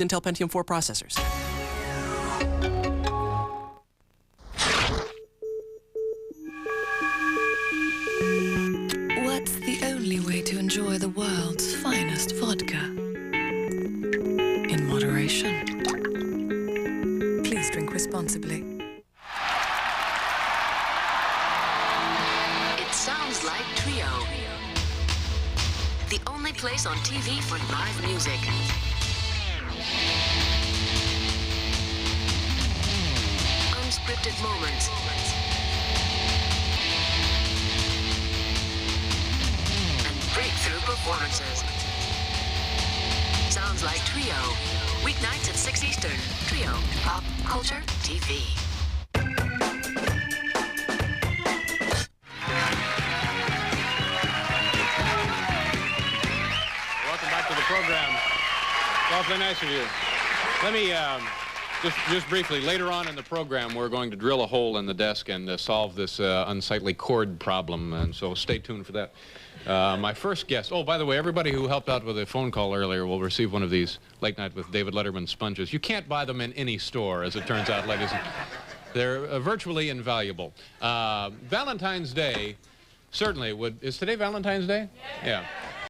Intel Pentium 4 processors. What's the only way to enjoy the world's finest vodka? In moderation. Please drink responsibly. It sounds like Trio. The only place on TV for live music. Unscripted moments. And breakthrough performances. Sounds like Trio. Weeknights at 6 Eastern. Trio. Pop Culture TV. Welcome back to the program. It's awfully nice of you. Let me just briefly, later on in the program, we're going to drill a hole in the desk and solve this unsightly cord problem, and so stay tuned for that. My first guest, oh, by the way, everybody who helped out with a phone call earlier will receive one of these Late Night with David Letterman sponges. You can't buy them in any store, as it turns out, ladies. They're virtually invaluable. Valentine's Day certainly would... Is today Valentine's Day? Yeah.